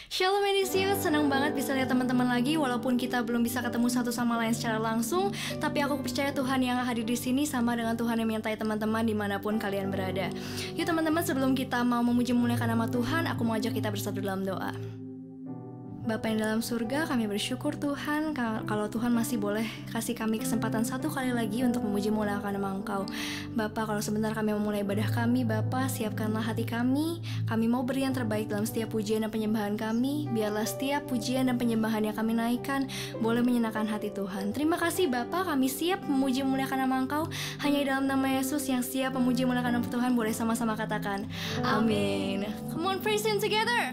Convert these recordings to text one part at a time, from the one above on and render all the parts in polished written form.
Shalom Edisio, senang banget bisa lihat teman-teman lagi. Walaupun kita belum bisa ketemu satu sama lain secara langsung, tapi aku percaya Tuhan yang hadir di sini sama dengan Tuhan yang menyertai teman-teman dimanapun kalian berada. Yuk teman-teman, sebelum kita mau memuji memuliakan nama Tuhan, aku mau ajak kita bersatu dalam doa. Bapa yang dalam surga, kami bersyukur Tuhan kalau Tuhan masih boleh kasih kami kesempatan satu kali lagi untuk memuji memuliakan nama Engkau. Bapa, kalau sebentar kami memulai ibadah kami, Bapa, siapkanlah hati kami. Kami mau beri yang terbaik dalam setiap pujian dan penyembahan kami. Biarlah setiap pujian dan penyembahan yang kami naikkan boleh menyenangkan hati Tuhan. Terima kasih Bapa, kami siap memuji memuliakan nama Engkau. Hanya di dalam nama Yesus yang siap memuji memuliakan nama Tuhan, boleh sama-sama katakan amin. Come on, praise Him together.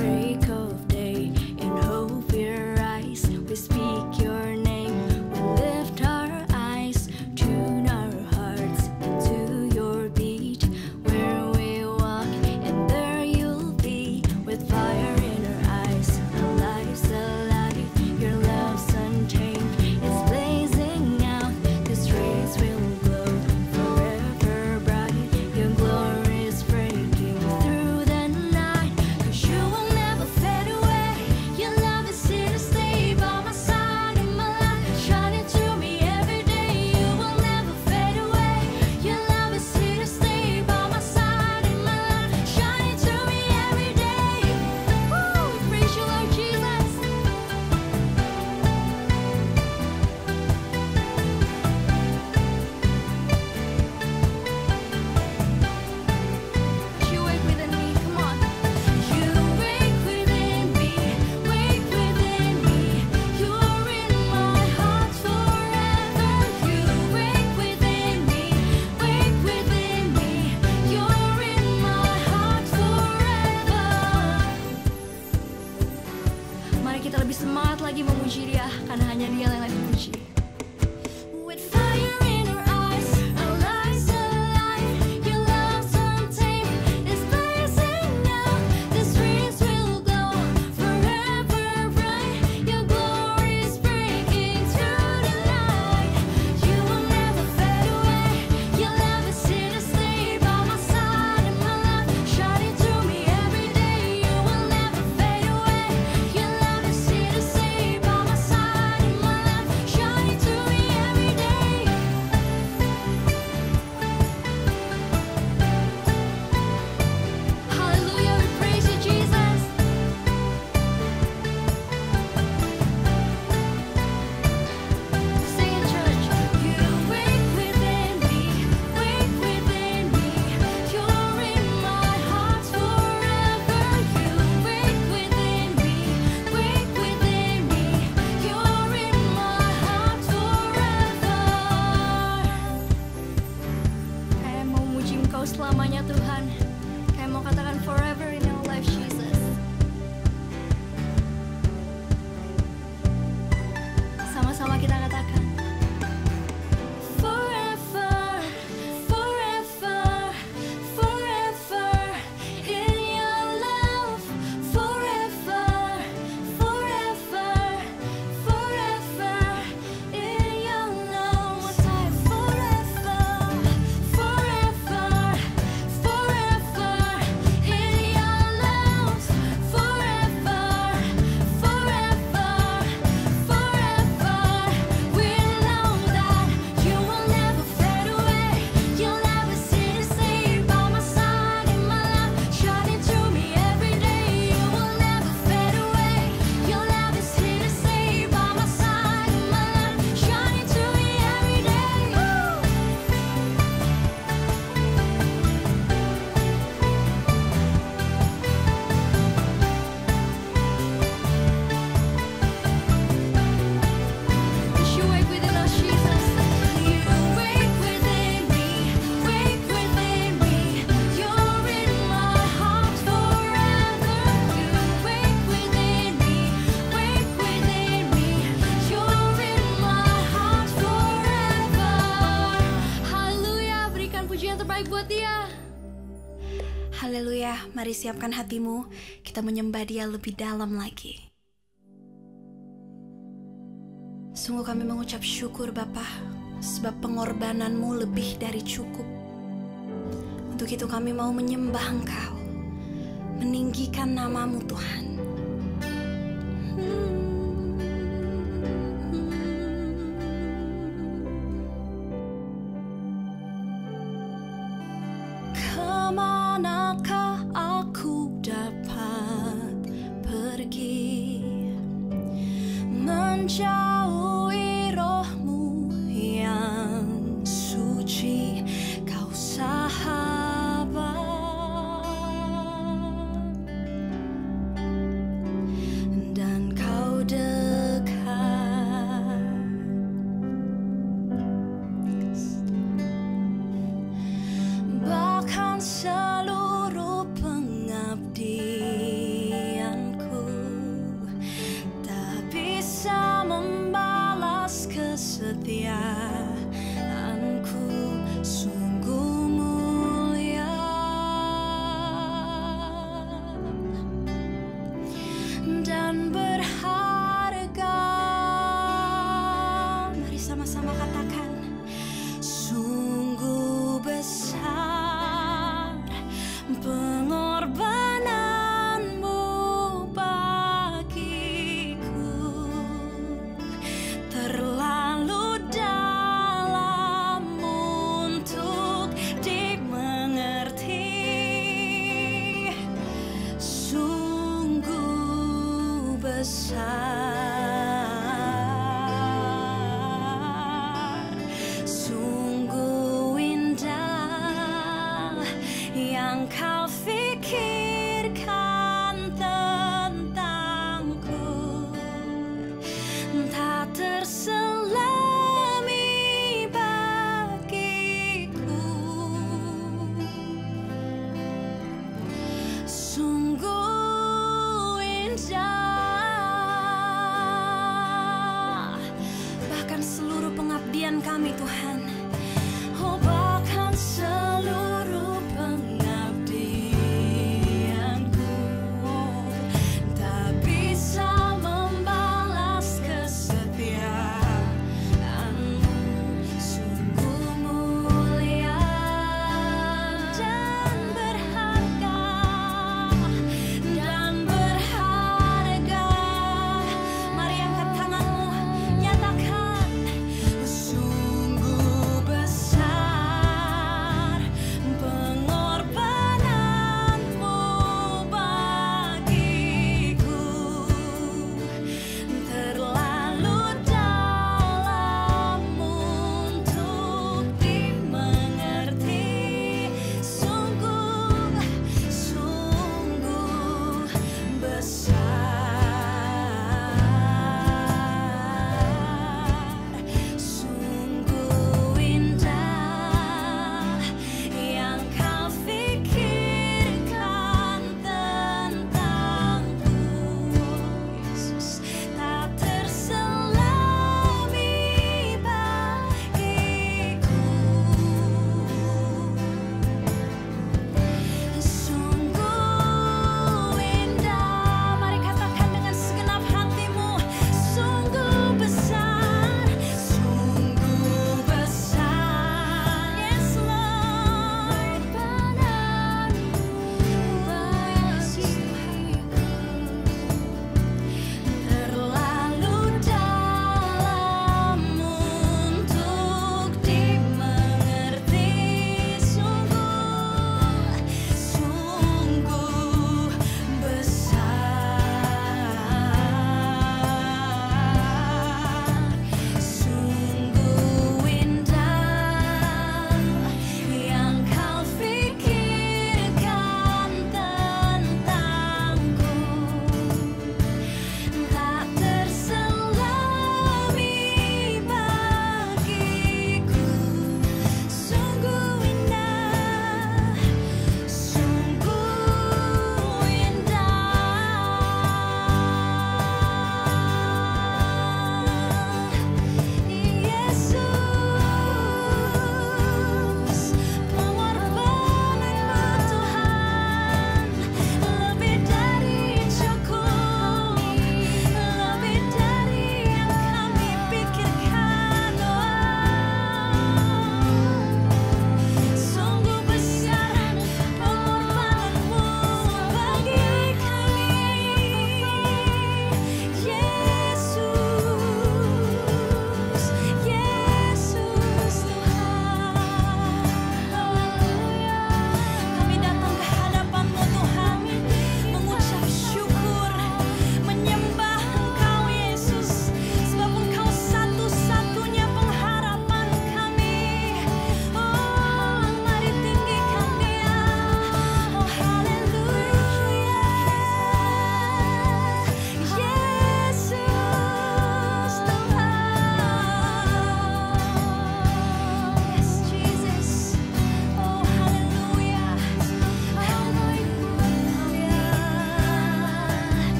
Break of day, in hope we rise. We speak your name, we lift our eyes, tune our hearts into your beat. Where we walk, and there you'll be, with fire in our eyes. Our lives alive, your love's untamed. It's blazing out, this race will glow forever bright. Your glory is breaking through the night, 'cause you will never fade away. Your love is here to stay by my side in my life, shining through me every day. You will never fade away. Your love is here to stay by my side in my life, shining through me every day. Woo! Praise you, Lord Jesus. You wake within me, come on. You wake within me, wake within me. You're in my heart forever. You wake within me, wake within me. You're in my heart forever. Mari kita lebih semangat lagi memuji Dia, karena hanya Dia yang layak dipuji. With fire in our eyes, our lives alive. Your love's untamed, it's blazing out. This race will glow forever bright. Your glory is breaking through the night. You will never fade away. Your love is here to stay by my side in my life, shining through me every day. You will never fade away. Your love is here to stay by my side in my life, shining through me every day. Hallelujah, we praise you, Jesus. Sing it, church. You wake within me, wake within me. You're in my heart forever. You wake within me, wake within me. You're in my heart forever. Kayak mau memuji Engkau selamanya Tuhan. Kayak mau katakan forever in our life, Jesus. Sama-sama kita katakan forever, forever, forever in your love. Forever, forever, forever in your love. One time, forever, forever, forever in your love. Forever, forever, forever. We know that you will never fade away. Your love is here to stay by my side in my life, shining through me every day. You will never fade away. Your love is here to stay by my side in my life, shining through me every day. You wake within us, Jesus. You wake within me, wake within me. You're in my heart forever. You wake within me, wake within me. You're in my heart forever. Haleluya, berikan pujian terbaik buat Dia. Haleluya, mari siapkan hatimu, kita menyembah Dia lebih dalam lagi. Sungguh kami mengucap syukur Bapa. sebab pengorbananmu lebih dari cukup. Untuk itu kami mau menyembah Engkau, meninggikan namamu Tuhan. Kemanakah aku dapat pergi, menjauhi rohmu yang suci, kau sahabat, dan kau dekat. Bahkan seluruh pengabdianku tak bisa membalas kesetiaanku, sungguh mulia dan berharga. Mari sama-sama katakan, sungguh besar pengorbananmu bagiku, terlalu dalam untuk dimengerti, sungguh besar, sungguh indah yang kau pikirkan tentangku, tak terselami bagiku, sungguh indah. Bahkan seluruh pengabdian kami Tuhan, oh bahkan seluruh pengabdianku tak bisa membalas kesetiaanmu, sungguh mulia dan berharga, dan berharga. Mari angkat tanganmu, nyatakan, sungguh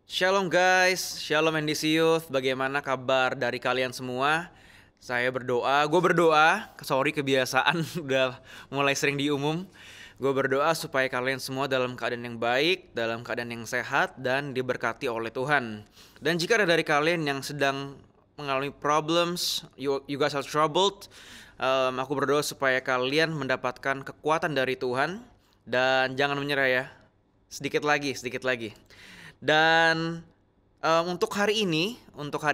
Shalom guys, Shalom NDC Youth. Bagaimana kabar dari kalian semua? Saya berdoa, gue berdoa, sorry kebiasaan udah mulai sering diumum. Gue berdoa supaya kalian semua dalam keadaan yang baik, dalam keadaan yang sehat, dan diberkati oleh Tuhan. Dan jika ada dari kalian yang sedang mengalami problems, you guys are troubled, aku berdoa supaya kalian mendapatkan kekuatan dari Tuhan. Dan jangan menyerah ya, sedikit lagi. Dan untuk hari ini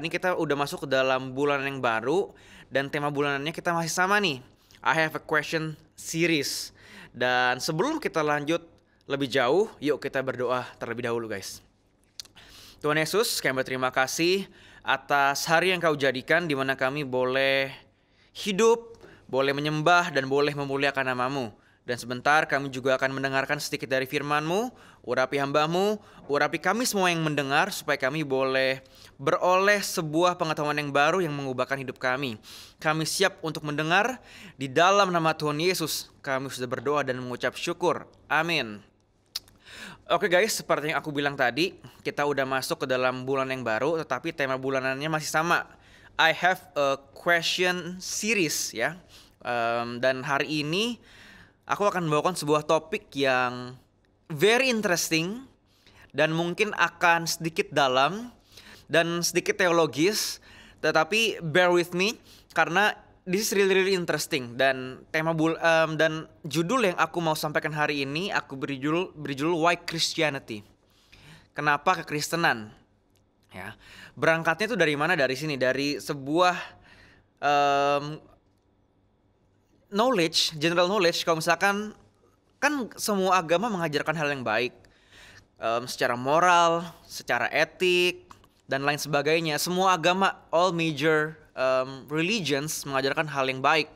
kita udah masuk ke dalam bulan yang baru. Dan tema bulanannya kita masih sama nih, I have a question series. Dan sebelum kita lanjut lebih jauh, yuk kita berdoa terlebih dahulu guys. Tuhan Yesus, kami berterima kasih atas hari yang Kau jadikan, di mana kami boleh hidup, boleh menyembah, dan boleh memuliakan nama-Mu. Dan sebentar kami juga akan mendengarkan sedikit dari firman-Mu. Urapi hamba-Mu, urapi kami semua yang mendengar, supaya kami boleh beroleh sebuah pengetahuan yang baru yang mengubahkan hidup kami. Kami siap untuk mendengar. Di dalam nama Tuhan Yesus kami sudah berdoa dan mengucap syukur. Amin. Oke guys, seperti yang aku bilang tadi, kita udah masuk ke dalam bulan yang baru, tetapi tema bulanannya masih sama. I have a question series ya. Dan hari ini aku akan membawakan sebuah topik yang very interesting dan mungkin akan sedikit dalam dan sedikit teologis, tetapi bear with me karena this is really interesting. Dan dan judul yang aku mau sampaikan hari ini aku beri judul Why Christianity? Kenapa kekristenan? Ya, berangkatnya itu dari mana? Dari sini, dari sebuah general knowledge. Kalau misalkan kan semua agama mengajarkan hal yang baik, secara moral, secara etik, dan lain sebagainya. Semua agama, all major religions mengajarkan hal yang baik.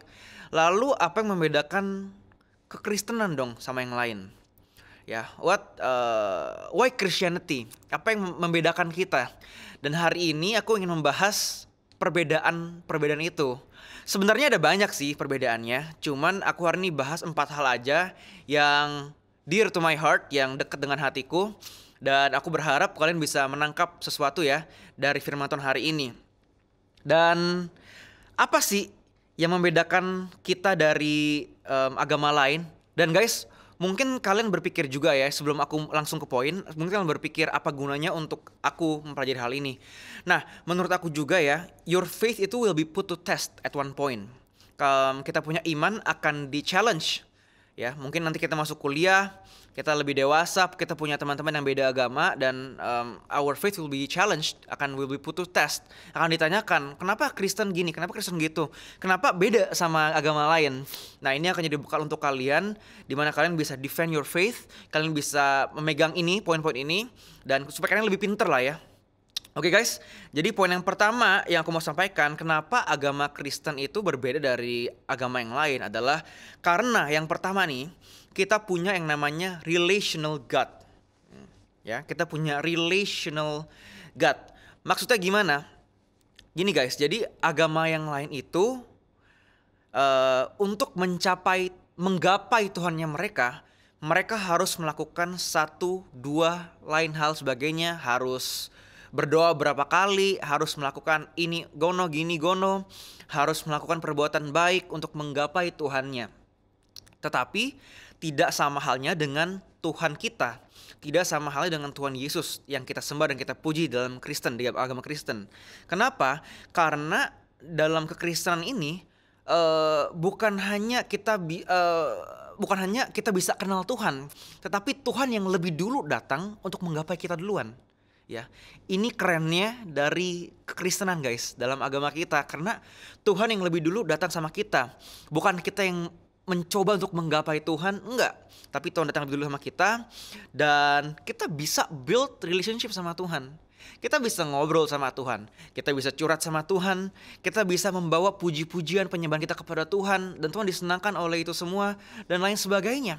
Lalu apa yang membedakan kekristenan dong sama yang lain? Ya, why Christianity? Apa yang membedakan kita? Dan hari ini aku ingin membahas perbedaan itu. Sebenarnya ada banyak sih perbedaannya, cuman aku hari ini bahas 4 hal aja yang dear to my heart, yang dekat dengan hatiku. Dan aku berharap kalian bisa menangkap sesuatu ya dari firman Tuhan hari ini. Dan apa sih yang membedakan kita dari agama lain? Dan guys, mungkin kalian berpikir juga ya, sebelum aku langsung ke poin, mungkin kalian berpikir apa gunanya untuk aku mempelajari hal ini. Nah, menurut aku juga ya, your faith itu will be put to test at one point. Kita punya iman akan di-challenge. Ya, mungkin nanti kita masuk kuliah, kita lebih dewasa, kita punya teman-teman yang beda agama, dan our faith will be challenged, will be put to test. Akan ditanyakan, kenapa Kristen gini, kenapa Kristen gitu, kenapa beda sama agama lain. Nah, ini akan jadi bekal untuk kalian, di mana kalian bisa defend your faith, kalian bisa memegang ini, poin-poin ini, dan supaya kalian lebih pinter lah ya. Oke guys, jadi poin yang pertama yang aku mau sampaikan, kenapa agama Kristen itu berbeda dari agama yang lain adalah karena yang pertama nih, kita punya yang namanya relational God. Ya, kita punya relational God. Maksudnya gimana? Gini guys, jadi agama yang lain itu untuk menggapai Tuhannya mereka harus melakukan 1, 2 lain hal sebagainya, harus berdoa berapa kali, harus melakukan ini gono, gini gono, harus melakukan perbuatan baik untuk menggapai Tuhannya. Tetapi tidak sama halnya dengan Tuhan kita, tidak sama halnya dengan Tuhan Yesus yang kita sembah dan kita puji dalam Kristen, di agama Kristen. Kenapa? Karena dalam kekristenan ini bukan hanya kita bisa kenal Tuhan, tetapi Tuhan yang lebih dulu datang untuk menggapai kita duluan. Ya, ini kerennya dari kekristenan guys, dalam agama kita, karena Tuhan yang lebih dulu datang sama kita. Bukan kita yang mencoba untuk menggapai Tuhan, enggak. Tapi Tuhan datang lebih dulu sama kita, dan kita bisa build relationship sama Tuhan. Kita bisa ngobrol sama Tuhan, kita bisa curhat sama Tuhan, kita bisa membawa puji-pujian penyembahan kita kepada Tuhan, dan Tuhan disenangkan oleh itu semua, dan lain sebagainya.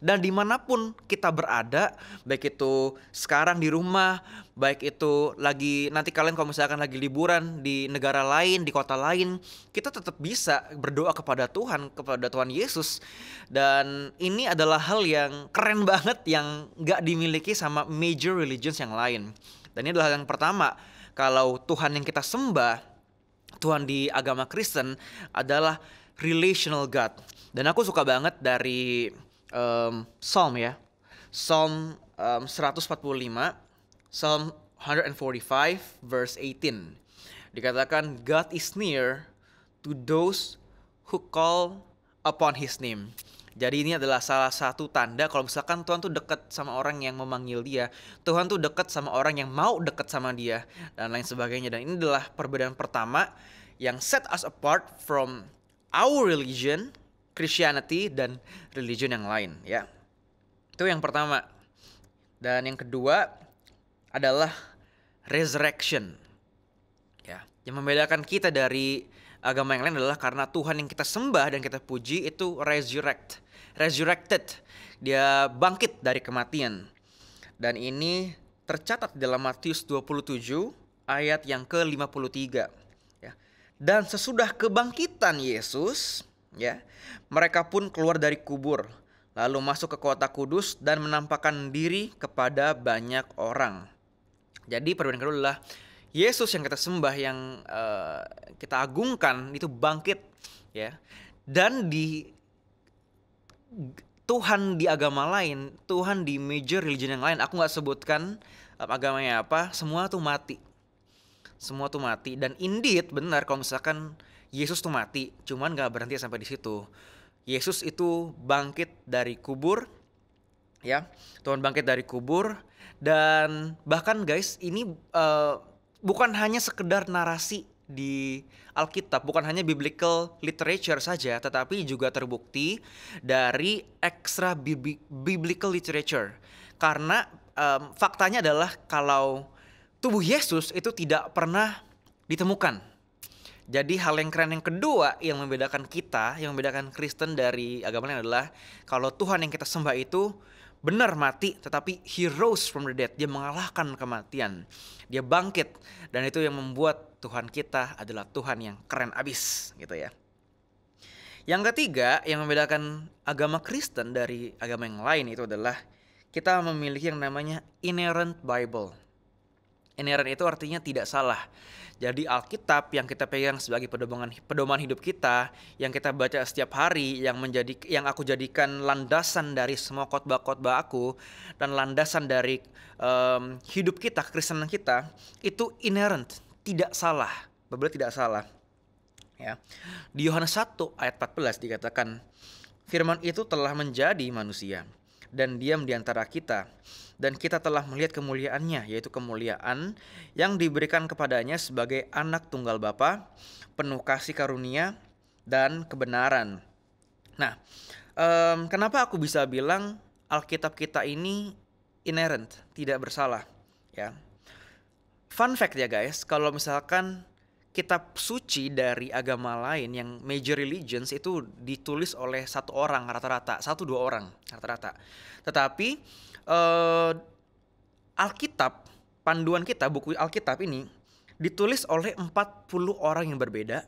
Dan dimanapun kita berada, baik itu sekarang di rumah, baik itu lagi nanti kalian kalau misalkan lagi liburan di negara lain, di kota lain, kita tetap bisa berdoa kepada Tuhan Yesus. Dan ini adalah hal yang keren banget yang gak dimiliki sama major religions yang lain. Dan ini adalah yang pertama, kalau Tuhan yang kita sembah, Tuhan di agama Kristen adalah relational God. Dan aku suka banget dari Psalm ya. Psalm 145, Psalm 145 verse 18. Dikatakan God is near to those who call upon his name. Jadi ini adalah salah satu tanda kalau misalkan Tuhan tuh dekat sama orang yang memanggil dia. Tuhan tuh dekat sama orang yang mau dekat sama dia dan lain sebagainya. Dan ini adalah perbedaan pertama yang set us apart from our religion, Christianity, dan religion yang lain ya. Itu yang pertama. Dan yang kedua adalah resurrection. Ya, yang membedakan kita dari agama yang lain adalah karena Tuhan yang kita sembah dan kita puji itu resurrected. Dia bangkit dari kematian. Dan ini tercatat dalam Matius 27 ayat yang ke-53. Ya. Dan sesudah kebangkitan Yesus, ya, mereka pun keluar dari kubur, lalu masuk ke kota kudus dan menampakkan diri kepada banyak orang. Jadi perbedaan kedua adalah Yesus yang kita sembah, yang kita agungkan itu bangkit, ya. Dan di Tuhan di agama lain, Tuhan di major religion yang lain, aku nggak sebutkan agamanya apa, semua tuh mati. Semua tuh mati. Dan indeed benar kalau misalkan Yesus tuh mati, cuman nggak berhenti sampai di situ. Yesus itu bangkit dari kubur, ya. Tuhan bangkit dari kubur. Dan bahkan guys, ini bukan hanya sekedar narasi di Alkitab, bukan hanya biblical literature saja, tetapi juga terbukti dari extra biblical literature. Karena faktanya adalah kalau tubuh Yesus itu tidak pernah ditemukan. Jadi hal yang keren yang kedua yang membedakan kita, yang membedakan Kristen dari agama lain adalah kalau Tuhan yang kita sembah itu benar mati, tetapi he rose from the dead. Dia mengalahkan kematian. Dia bangkit. Dan itu yang membuat Tuhan kita adalah Tuhan yang keren abis gitu ya. Yang ketiga yang membedakan agama Kristen dari agama yang lain itu adalah kita memiliki yang namanya inerrant Bible. Inerrant itu artinya tidak salah. Jadi Alkitab yang kita pegang sebagai pedoman hidup kita, yang kita baca setiap hari, yang aku jadikan landasan dari semua khotbah-khotbah aku dan landasan dari hidup kita, kekristenan kita, itu inerrant, tidak salah, benar-benar tidak salah. Ya. Di Yohanes 1 ayat 14 dikatakan, firman itu telah menjadi manusia dan diam di antara kita. Dan kita telah melihat kemuliaannya, yaitu kemuliaan yang diberikan kepadanya sebagai anak tunggal Bapa, penuh kasih karunia dan kebenaran. Nah, kenapa aku bisa bilang Alkitab kita ini inerrant, tidak bersalah? Ya, fun fact ya guys, kalau misalkan kitab suci dari agama lain yang major religions itu ditulis oleh satu orang rata-rata, 1-2 orang rata-rata. Tetapi Alkitab, panduan kita, buku Alkitab ini ditulis oleh 40 orang yang berbeda,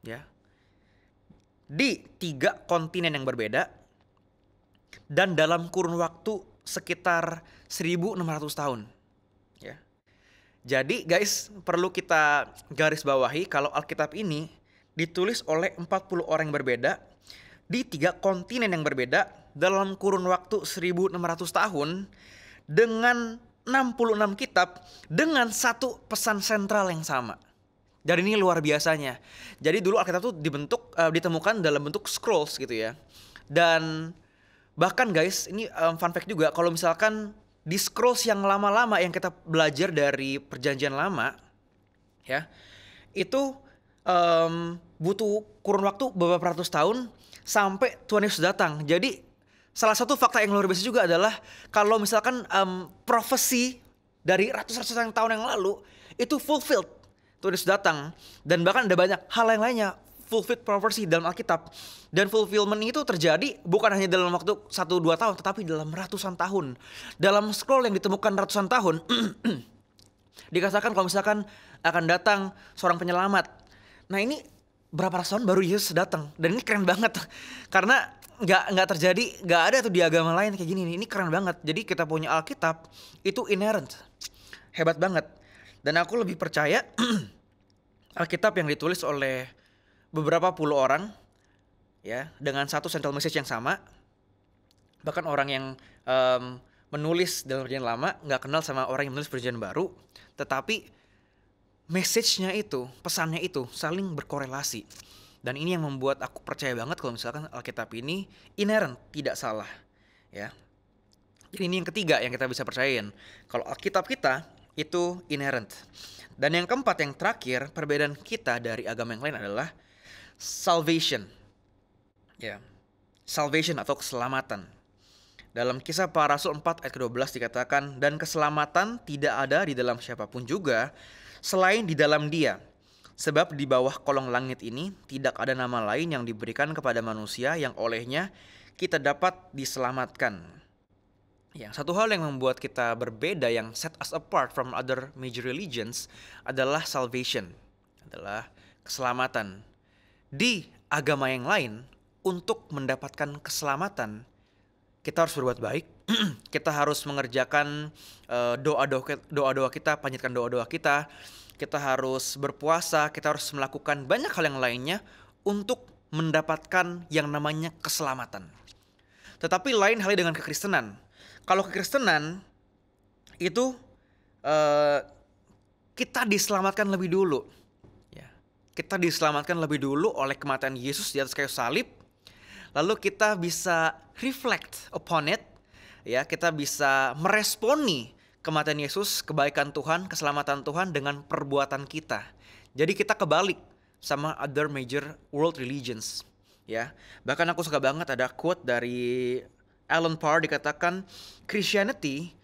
ya, di 3 kontinen yang berbeda dan dalam kurun waktu sekitar 1.600 tahun, ya. Jadi guys, perlu kita garis bawahi kalau Alkitab ini ditulis oleh 40 orang yang berbeda di 3 kontinen yang berbeda dalam kurun waktu 1.600 tahun dengan 66 kitab dengan satu pesan sentral yang sama. Dan ini luar biasanya. Jadi dulu Alkitab itu ditemukan dalam bentuk scrolls gitu ya. Dan bahkan guys, ini fun fact juga, kalau misalkan di scrolls yang lama-lama yang kita belajar dari Perjanjian Lama, ya, itu butuh kurun waktu beberapa ratus tahun sampai Tuhan Yesus datang. Jadi salah satu fakta yang luar biasa juga adalah kalau misalkan profesi dari ratus-ratusan tahun yang lalu itu fulfilled, Tuhan Yesus datang. Dan bahkan ada banyak hal yang lainnya fulfilled prophecy dalam Alkitab. Dan fulfillment itu terjadi bukan hanya dalam waktu 1-2 tahun, tetapi dalam ratusan tahun. Dalam scroll yang ditemukan ratusan tahun dikatakan kalau misalkan akan datang seorang penyelamat. Nah ini berapa ratus tahun baru Yesus datang. Dan ini keren banget karena nggak terjadi, nggak ada tuh di agama lain kayak gini. Ini keren banget. Jadi kita punya Alkitab itu inerrant. hebat banget. Dan aku lebih percaya Alkitab yang ditulis oleh beberapa puluh orang ya dengan satu central message yang sama. Bahkan orang yang menulis dalam perjanjian lama nggak kenal sama orang yang menulis perjanjian baru, tetapi message-nya itu, pesannya itu saling berkorelasi. Dan ini yang membuat aku percaya banget kalau misalkan Alkitab ini inherent, tidak salah. Ya. Jadi ini yang ketiga yang kita bisa percayain. Kalau Alkitab kita itu inherent. Dan yang keempat, yang terakhir, perbedaan kita dari agama yang lain adalah salvation. Ya. Salvation atau keselamatan. Dalam Kisah Para Rasul 4 ayat ke-12 dikatakan, dan keselamatan tidak ada di dalam siapapun juga selain di dalam Dia. Sebab di bawah kolong langit ini tidak ada nama lain yang diberikan kepada manusia yang olehnya kita dapat diselamatkan. Ya, satu hal yang membuat kita berbeda, yang set us apart from other major religions, adalah salvation, adalah keselamatan. Di agama yang lain, untuk mendapatkan keselamatan, kita harus berbuat baik, kita harus mengerjakan doa-doa kita, panjatkan doa-doa kita harus berpuasa, kita harus melakukan banyak hal yang lainnya untuk mendapatkan yang namanya keselamatan. Tetapi lain halnya dengan kekristenan. Kalau kekristenan itu kita diselamatkan lebih dulu. Ya. Kita diselamatkan lebih dulu oleh kematian Yesus di atas kayu salib. Lalu kita bisa reflect upon it, ya, kita bisa meresponi kematian Yesus, kebaikan Tuhan, keselamatan Tuhan dengan perbuatan kita. Jadi kita kebalik sama other major world religions, ya. Bahkan aku suka banget ada quote dari Alan Parr, dikatakan, Christianity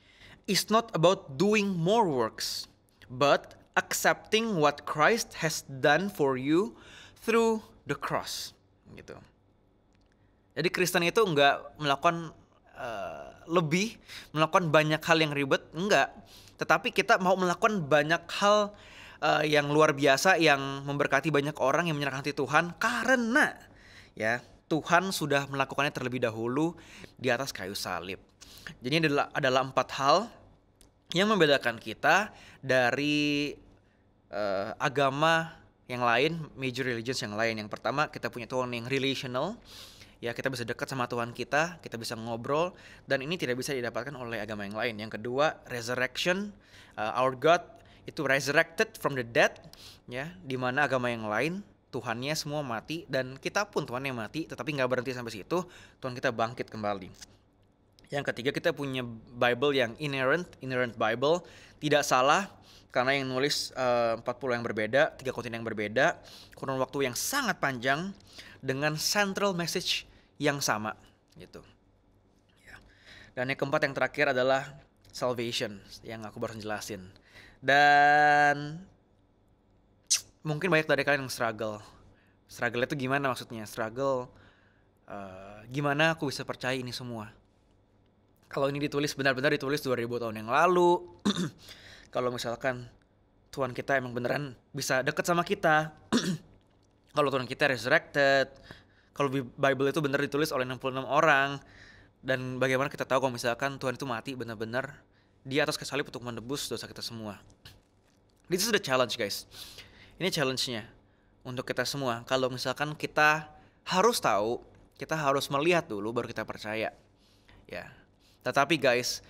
is not about doing more works, but accepting what Christ has done for you through the cross, gitu. Jadi Kristen itu enggak melakukan melakukan banyak hal yang ribet, enggak. Tetapi kita mau melakukan banyak hal yang luar biasa, yang memberkati banyak orang, yang menyerahkan hati Tuhan, karena ya Tuhan sudah melakukannya terlebih dahulu di atas kayu salib. Jadi ini adalah 4 hal yang membedakan kita dari agama yang lain, major religions yang lain. Yang pertama, kita punya Tuhan yang relational. Ya, kita bisa dekat sama Tuhan kita bisa ngobrol, dan ini tidak bisa didapatkan oleh agama yang lain. Yang kedua, resurrection, our God itu resurrected from the dead, ya, di mana agama yang lain Tuhannya semua mati, dan kita pun Tuhan yang mati, tetapi nggak berhenti sampai situ, Tuhan kita bangkit kembali. Yang ketiga, kita punya Bible yang inherent Bible, tidak salah, karena yang nulis 40 yang berbeda, 3 kontinen yang berbeda, kurun waktu yang sangat panjang, dengan central message yang sama, gitu. Ya. Dan yang keempat, yang terakhir adalah salvation, yang aku baru jelasin. Dan mungkin banyak dari kalian yang struggle itu gimana maksudnya? Gimana aku bisa percaya ini semua? Kalau ini benar-benar ditulis 2000 tahun yang lalu, kalau misalkan Tuhan kita emang beneran bisa deket sama kita, kalau Tuhan kita resurrected, kalau Bible itu benar ditulis oleh 66 orang, dan bagaimana kita tahu kalau misalkan Tuhan itu mati benar-benar di atas kayu salib untuk menebus dosa kita semua? This is the challenge, guys. Ini challenge-nya untuk kita semua. Kalau misalkan kita harus tahu, kita harus melihat dulu baru kita percaya. Ya. Tetapi guys,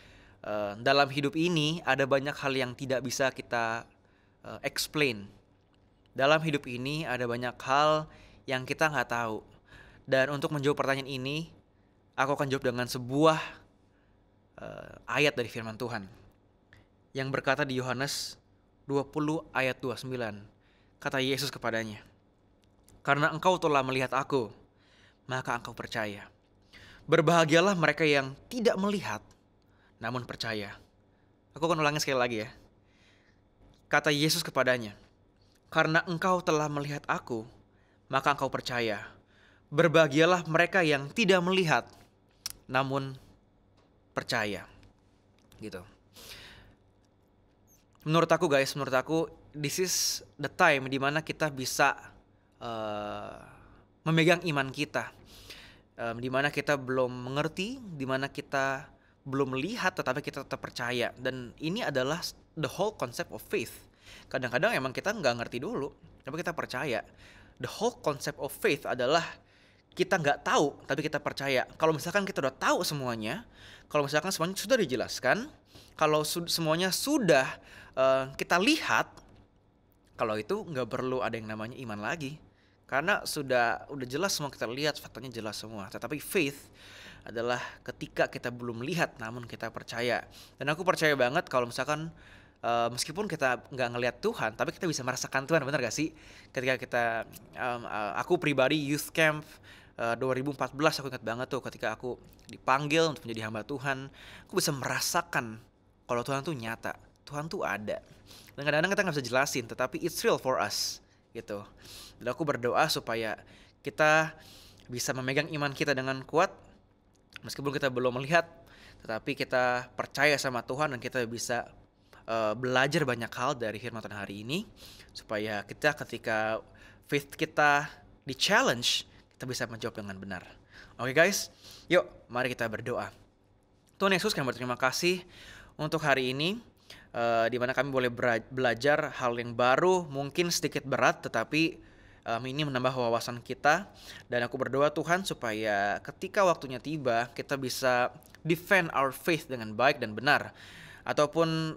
dalam hidup ini ada banyak hal yang tidak bisa kita explain. Dalam hidup ini ada banyak hal yang kita nggak tahu. Dan untuk menjawab pertanyaan ini, aku akan jawab dengan sebuah ayat dari firman Tuhan yang berkata di Yohanes 20 ayat 29. Kata Yesus kepadanya, karena engkau telah melihat aku, maka engkau percaya. Berbahagialah mereka yang tidak melihat, namun percaya. Aku akan ulangi sekali lagi ya. Kata Yesus kepadanya, karena engkau telah melihat aku, maka engkau percaya. Berbahagialah mereka yang tidak melihat, namun percaya. Gitu. Menurut aku guys, this is the time dimana kita bisa memegang iman kita, dimana kita belum mengerti, dimana kita belum melihat, tetapi kita tetap percaya. Dan ini adalah the whole concept of faith. Kadang-kadang emang kita nggak ngerti dulu, tapi kita percaya. The whole concept of faith adalah kita nggak tahu, tapi kita percaya. Kalau misalkan kita udah tahu semuanya, kalau misalkan semuanya sudah dijelaskan, kalau semuanya sudah kita lihat, kalau itu nggak perlu ada yang namanya iman lagi. Karena udah jelas semua, kita lihat faktanya jelas semua. Tetapi faith adalah ketika kita belum lihat namun kita percaya. Dan aku percaya banget kalau misalkan meskipun kita nggak ngelihat Tuhan, tapi kita bisa merasakan Tuhan, benar gak sih? Ketika kita, aku pribadi youth camp 2014, aku ingat banget tuh ketika aku dipanggil untuk menjadi hamba Tuhan, aku bisa merasakan kalau Tuhan tuh nyata, Tuhan tuh ada. Dan kadang-kadang kita nggak bisa jelasin, tetapi it's real for us, gitu. Dan aku berdoa supaya kita bisa memegang iman kita dengan kuat, meskipun kita belum melihat, tetapi kita percaya sama Tuhan dan kita bisa belajar banyak hal dari firman Tuhan hari ini, supaya kita ketika faith kita di-challenge, kita bisa menjawab dengan benar. Oke guys, yuk mari kita berdoa. Tuhan Yesus, kami berterima kasih untuk hari ini, di mana kami boleh belajar hal yang baru, mungkin sedikit berat, tetapi ini menambah wawasan kita. Dan aku berdoa Tuhan supaya ketika waktunya tiba, kita bisa defend our faith dengan baik dan benar. Ataupun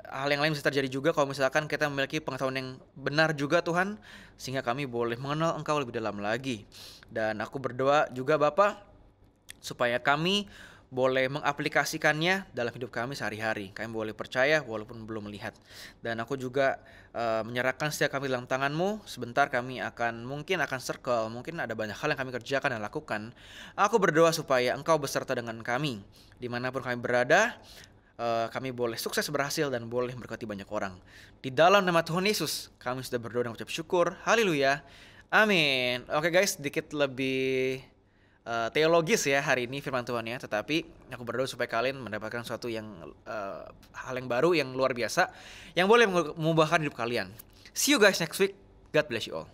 hal yang lain bisa terjadi juga kalau misalkan kita memiliki pengetahuan yang benar juga Tuhan, sehingga kami boleh mengenal Engkau lebih dalam lagi. Dan aku berdoa juga Bapa, supaya kami boleh mengaplikasikannya dalam hidup kami sehari-hari. Kami boleh percaya walaupun belum melihat. Dan aku juga menyerahkan setiap kami dalam tangan-Mu. Sebentar kami mungkin akan circle, mungkin ada banyak hal yang kami kerjakan dan lakukan. Aku berdoa supaya Engkau beserta dengan kami, dimanapun kami berada. Kami boleh sukses, berhasil, dan boleh memberkati banyak orang. Di dalam nama Tuhan Yesus, kami sudah berdoa dan mengucap syukur. Haleluya. Amin. Oke guys, sedikit lebih teologis ya hari ini firman Tuhan ya. Tetapi aku berdoa supaya kalian mendapatkan sesuatu yang hal yang baru, yang luar biasa, yang boleh mengubahkan hidup kalian. See you guys next week. God bless you all.